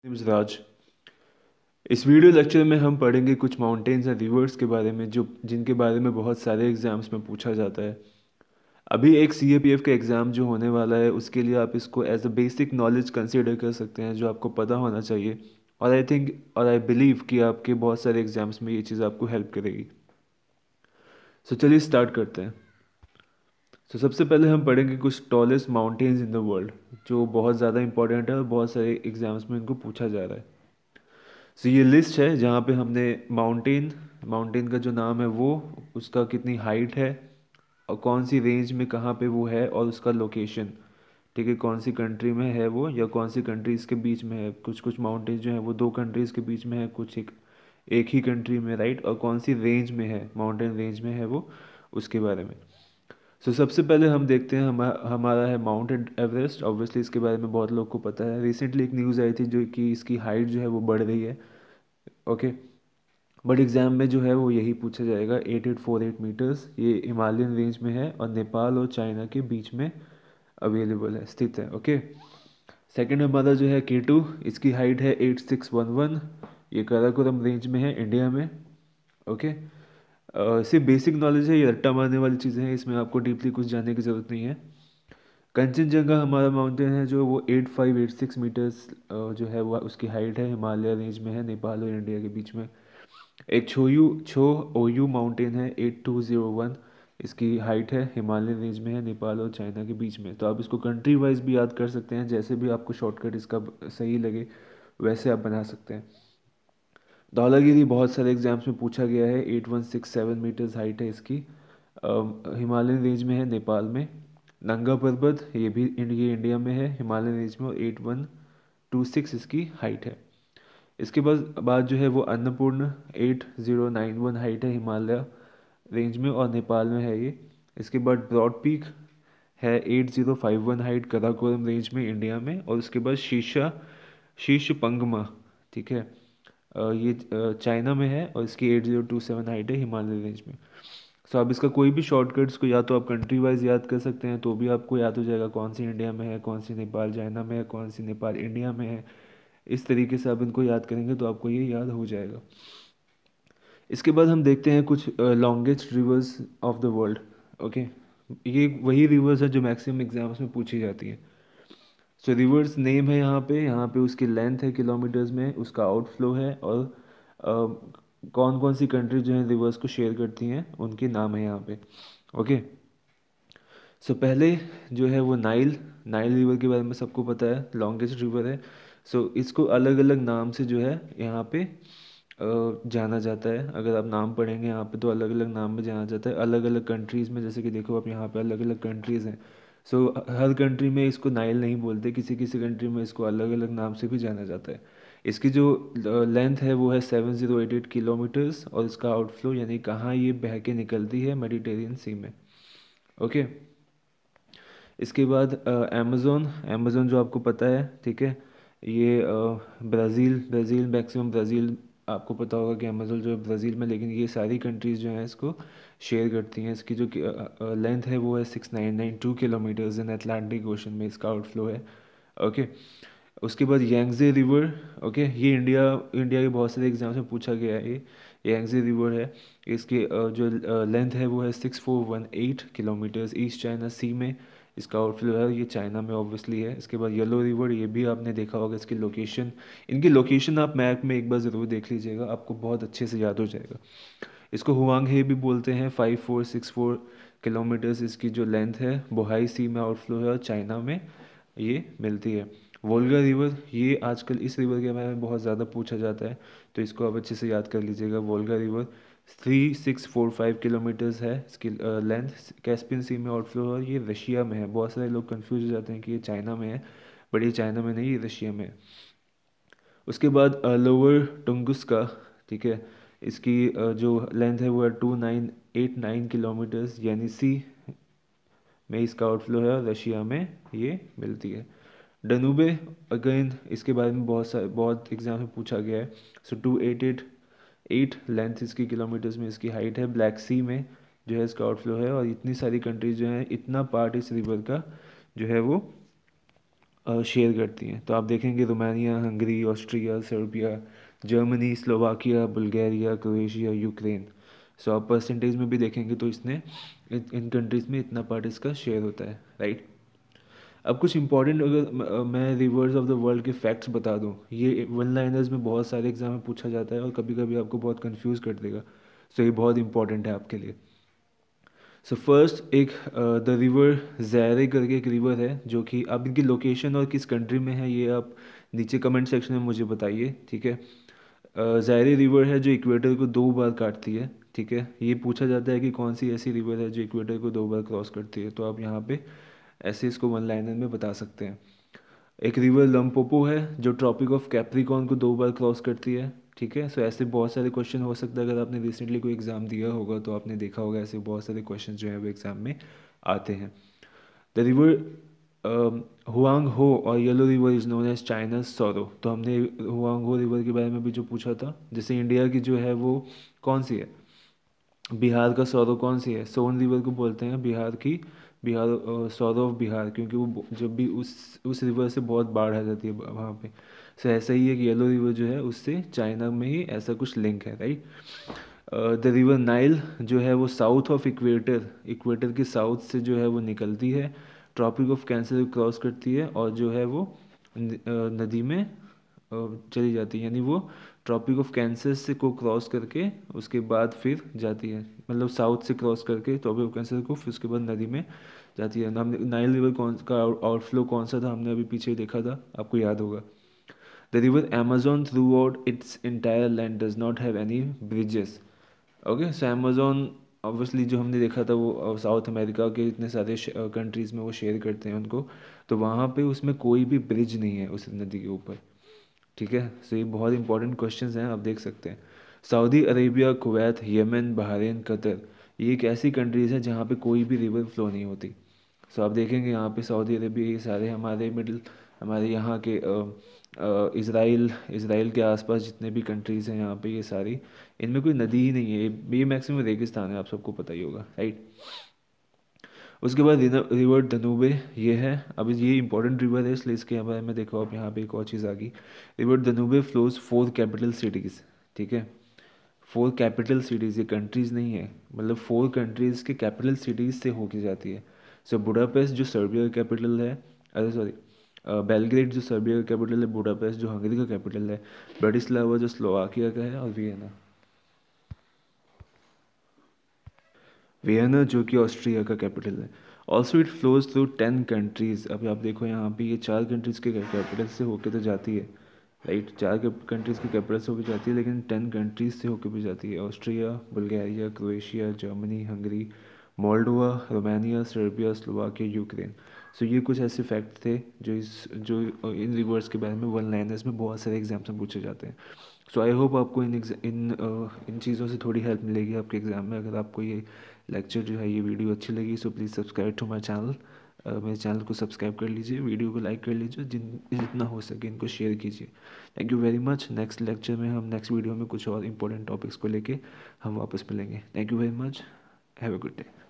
राज। इस video lecture में हम पढ़ेंगे कुछ माउंटेन्स एंड रिवर्स के बारे में जो जिनके बारे में बहुत सारे एग्जाम्स में पूछा जाता है। अभी एक CAPF का एग्ज़ाम जो होने वाला है उसके लिए आप इसको as a basic knowledge consider कर सकते हैं जो आपको पता होना चाहिए। और आई थिंक और आई बिलीव कि आपके बहुत सारे एग्जाम्स में ये चीज़ आपको हेल्प करेगी। सो चलिए स्टार्ट करते हैं। तो सबसे पहले हम पढ़ेंगे कुछ tallest mountains in the world जो बहुत ज़्यादा इंपॉर्टेंट है और बहुत सारे एग्जाम्स में इनको पूछा जा रहा है। सो ये लिस्ट है जहाँ पे हमने माउंटेन माउंटेन का जो नाम है वो, उसका कितनी हाइट है और कौन सी रेंज में कहाँ पे वो है और उसका लोकेशन। ठीक है, कौन सी कंट्री में है वो या कौन सी कंट्रीज़ के बीच में है। कुछ कुछ माउंटेन्स जो है वो दो कंट्रीज़ के बीच में है, कुछ एक ही कंट्री में, राइट। और कौन सी रेंज में है, माउंटेन रेंज में है वो, उसके बारे में। सो सबसे पहले हम देखते हैं हमारा है माउंट एवरेस्ट। ऑब्वियसली इसके बारे में बहुत लोग को पता है। रिसेंटली एक न्यूज़ आई थी जो कि इसकी हाइट जो है वो बढ़ रही है। ओके, बट एग्ज़ाम में जो है वो यही पूछा जाएगा। 8848 मीटर्स, ये हिमालयन रेंज में है और नेपाल और चाइना के बीच में अवेलेबल है, स्थित है। ओके, सेकंड हमारा जो है K2, इसकी हाइट है 8611। ये काराकोरम रेंज में है, इंडिया में। ओके, सिर्फ बेसिक नॉलेज है, ये रट्टा मारने वाली चीज़ें हैं, इसमें आपको डीपली कुछ जानने की ज़रूरत नहीं है। कंचनजंगा हमारा माउंटेन है जो वो 8586 मीटर्स जो है वो उसकी हाइट है, हिमालय रेंज में है, नेपाल और इंडिया के बीच में। एक छो ओयू माउंटेन है 8201, इसकी हाइट है, हिमालयन रेंज में है, नेपाल और चाइना के बीच में। तो आप इसको कंट्री वाइज भी याद कर सकते हैं, जैसे भी आपको शॉर्टकट इसका सही लगे वैसे आप बना सकते हैं। धौलागिरी बहुत सारे एग्जाम्स में पूछा गया है, 8167 मीटर्स हाइट है इसकी, हिमालयन रेंज में है, नेपाल में। नंगा पर्वत ये इंडिया में है, हिमालयन रेंज में, और 8126 इसकी हाइट है। इसके बाद जो है वो अन्नपूर्ण 8091 हाइट है, हिमालय रेंज में और नेपाल में है ये। इसके बाद ब्रॉड पीक है 8051 हाइट, कराकोरम रेंज में, इंडिया में। और उसके बाद शीर्ष पंगमा, ठीक है, ये चाइना में है और इसकी 8027 हाइट है, हिमालय रेंज में। सो आप इसका कोई भी शॉर्टकट्स को या तो आप कंट्री वाइज याद कर सकते हैं तो भी आपको याद हो जाएगा कौन सी इंडिया में है, कौन सी नेपाल चाइना में है, कौन सी नेपाल इंडिया में है। इस तरीके से आप इनको याद करेंगे तो आपको ये याद हो जाएगा। इसके बाद हम देखते हैं कुछ longest reverse of the world. Okay, ये वही रिवर्स है जो मैक्सिमम एग्जाम्स में पूछी जाती है। सो रिवर्स नेम है यहाँ पे उसकी लेंथ है किलोमीटर्स में, उसका आउटफ्लो है, और कौन कौन सी कंट्री जो है रिवर्स को शेयर करती हैं उनके नाम है यहाँ पे। ओके, सो पहले जो है वो नाइल नाइल रिवर के बारे में सबको पता है, लॉन्गेस्ट रिवर है। सो इसको अलग अलग नाम से जो है यहाँ पे जाना जाता है। अगर आप नाम पढ़ेंगे यहाँ पे तो अलग अलग नाम में जाना जाता है अलग अलग कंट्रीज़ में। जैसे कि देखो आप यहाँ पे अलग अलग कंट्रीज़ हैं। सो हर कंट्री में इसको नाइल नहीं बोलते, किसी किसी कंट्री में इसको अलग अलग नाम से भी जाना जाता है। इसकी जो लेंथ है वो है 7088 किलोमीटर्स, और इसका आउटफ्लो यानी कहाँ ये बह के निकलती है, मेडिटेरियन सी में। ओके, इसके बाद अमेज़ोन अमेज़ोन जो आपको पता है, ठीक है, ये ब्राज़ील ब्राज़ील मैक्सिमम ब्राज़ील आपको पता होगा कि अमेज़ोन जो है ब्राज़ील में, लेकिन ये सारी कंट्रीज़ जो हैं इसको शेयर करती हैं। इसकी जो लेंथ है वो है 6992 किलोमीटर्स इन अटलांटिक ओशन में इसका आउटफ्लो है। ओके, उसके बाद यांगजे रिवर। ओके, ये इंडिया के बहुत सारे एग्जाम्स में पूछा गया है। ये यांगजे रिवर है, इसकी जो लेंथ है वो है 6418 किलोमीटर्स, ईस्ट चाइना सी में इसका आउटफ्लो है। ये चाइना में ऑब्वियसली है। इसके बाद येलो रिवर, ये भी आपने देखा होगा, इसकी लोकेशन, इनकी लोकेशन आप मैप में एक बार ज़रूर देख लीजिएगा, आपको बहुत अच्छे से याद हो जाएगा। इसको हुआंग हे भी बोलते हैं। 5464 किलोमीटर्स इसकी जो लेंथ है, बोहाई सी में आउटफ्लो है और चाइना में ये मिलती है। वोल्गा रिवर, ये आजकल इस रिवर के बारे में बहुत ज़्यादा पूछा जाता है, तो इसको आप अच्छे से याद कर लीजिएगा। वोल्गा रिवर 3645 किलोमीटर्स है इसकी लेंथ, कैस्पियन सी में आउटफ्लो है और ये रशिया में है। बहुत सारे लोग कंफ्यूज हो जाते हैं कि ये चाइना में है, बट ये चाइना में नहीं, ये रशिया में है। उसके बाद लोअर टुंगुस्का, ठीक है, इसकी जो लेंथ है वो है 2989 किलोमीटर्स, यानी सी में इसका आउटफ्लो है और रशिया में ये मिलती है। डनूबे, अगेन इसके बारे में बहुत एग्जाम में पूछा गया है। सो 2888 लेंथ इसकी किलोमीटर्स में इसकी हाइट है, ब्लैक सी में जो है इसका आउटफ्लो है। और इतनी सारी कंट्रीज जो हैं, इतना पार्ट इस रिवर का जो है वो शेयर करती हैं। तो आप देखेंगे Romania, Hungary, Austria, Serbia, Germany, Slovakia, Bulgaria, Croatia, Ukraine. So आप परसेंटेज में भी देखेंगे तो इसने इन कंट्रीज़ में इतना पार्ट इसका शेयर होता है, राइट। अब कुछ इंपॉर्टेंट अगर मैं रिवर्स ऑफ द वर्ल्ड के फैक्ट्स बता दूं, ये वन लाइनर्स में बहुत सारे एग्जाम में पूछा जाता है और कभी कभी आपको बहुत कंफ्यूज कर देगा। सो ये बहुत इंपॉर्टेंट है आपके लिए। सो फर्स्ट एक द रिवर ज़ैरे करके एक रिवर है, जो कि अब इनकी लोकेशन और किस कंट्री में है ये आप नीचे कमेंट सेक्शन में मुझे बताइए, ठीक है। ज़ैरे रिवर है जो इक्वेटर को 2 बार काटती है, ठीक है। ये पूछा जाता है कि कौन सी ऐसी रिवर है जो इक्वेटर को 2 बार क्रॉस करती है, तो आप यहाँ पे ऐसे इसको वन लाइनर में बता सकते हैं। एक रिवर लम्पोपो है जो ट्रॉपिक ऑफ कैप्रिकॉर्न को 2 बार क्रॉस करती है, ठीक है। सो ऐसे बहुत सारे क्वेश्चन हो सकता है, अगर आपने रिसेंटली कोई एग्ज़ाम दिया होगा तो आपने देखा होगा ऐसे बहुत सारे क्वेश्चन जो है वो एग्ज़ाम में आते हैं। द रिवर हुआंग हो और yellow river is known as China sorrow. तो हमने हुआंग हो रिवर के बारे में भी जो पूछा था, जैसे इंडिया की जो है वो कौन सी है, बिहार का सौरव कौन सी है, सोन रिवर को बोलते हैं बिहार की, बिहार सौरव ऑफ बिहार, क्योंकि वो जब भी उस रिवर से बहुत बाढ़ आ जाती है वहाँ पे। सो ऐसा ही है कि येलो रिवर जो है उससे चाइना में ही ऐसा कुछ लिंक है, राइट। द रिवर नाइल जो है वो साउथ ऑफ इक्वेटर, इक्वेटर के साउथ से जो है वो निकलती है, ट्रॉपिक ऑफ कैंसर क्रॉस करती है और जो है वो नदी में चली जाती है, यानी वो ट्रॉपिक ऑफ कैंसर से को क्रॉस करके उसके बाद फिर जाती है, मतलब साउथ से क्रॉस करके ट्रॉपिक ऑफ कैंसर को फिर उसके बाद नदी में जाती है। हमने नाइल रिवर कौन का आउटफ्लो कौन सा था, हमने अभी पीछे देखा था, आपको याद होगा। The river Amazon through out it's entire land does not have any bridges. Okay, so Amazon obviously जो हमने देखा था वो साउथ अमेरिका के इतने सारे कंट्रीज़ में वो शेयर करते हैं उनको, तो वहाँ पे उसमें कोई भी ब्रिज नहीं है उस नदी के ऊपर, ठीक है। सो ये बहुत इंपॉर्टेंट क्वेश्चंस हैं, आप देख सकते हैं। Saudi Arabia, Kuwait, Yemen, Bahrain, Qatar, ये एक ऐसी कंट्रीज़ हैं जहाँ पे कोई भी रिवर फ्लो नहीं होती। सो आप देखेंगे यहाँ पे सऊदी अरेबिया, ये सारे हमारे यहाँ के इसराइल के आसपास जितने भी कंट्रीज़ हैं यहाँ पे, ये सारी, इनमें कोई नदी ही नहीं है, ये मैक्सिमम रेगिस्तान है, आप सबको पता ही होगा, राइट। उसके बाद रिवर दनूबे, ये है, अब ये इंपॉर्टेंट रिवर है इसलिए इसके बारे में देखो आप, यहाँ पे एक और चीज़ आ गई। रिवर दनूबे फ्लोज 4 कैपिटल सिटीज़, ठीक है। 4 कैपिटल सिटीज़, ये कंट्रीज़ नहीं है, मतलब 4 कंट्रीज़ के कैपिटल सिटीज़ से होके जाती है। सो बुडापेस्ट जो सर्बिया का कैपिटल है, अरे सॉरी, बेलग्रेड जो सर्बिया का कैपिटल है, बुडापेस्ट जो हंगरी का कैपिटल है, ब्राटिस्लावा जो स्लोवाकिया का है, और वियना जो कि ऑस्ट्रिया का कैपिटल है। Also it flows through 10 countries. अभी आप देखो यहाँ पे ये 4 कंट्रीज़ के कैपिटल से होके तो जाती है, राइट, 4 कंट्रीज़ के कैपिटल से होकर जाती है, लेकिन 10 कंट्रीज़ से होकर भी जाती है, Austria, Bulgaria, Croatia, Germany, Hungary, Moldova, Romania, Serbia, Slovakia, Ukraine. So ये कुछ ऐसे फैक्ट थे जो इन रिवर्स के बारे में वन लाइनर्स में बहुत सारे एग्जाम्स में पूछे जाते हैं। सो आई होप आपको इन चीज़ों से थोड़ी हेल्प मिलेगी आपके एग्ज़ाम में। अगर आपको ये लेक्चर जो है, ये वीडियो अच्छी लगी, so please subscribe to my channel. मेरे चैनल को सब्सक्राइब कर लीजिए, वीडियो को लाइक कर लीजिए, जितना हो सके इनको शेयर कीजिए। Thank you very much. Next lecture में हम नेक्स्ट वीडियो में कुछ और इंपॉर्टेंट टॉपिक्स को लेके हम वापस मिलेंगे। Thank you very much, have a good day.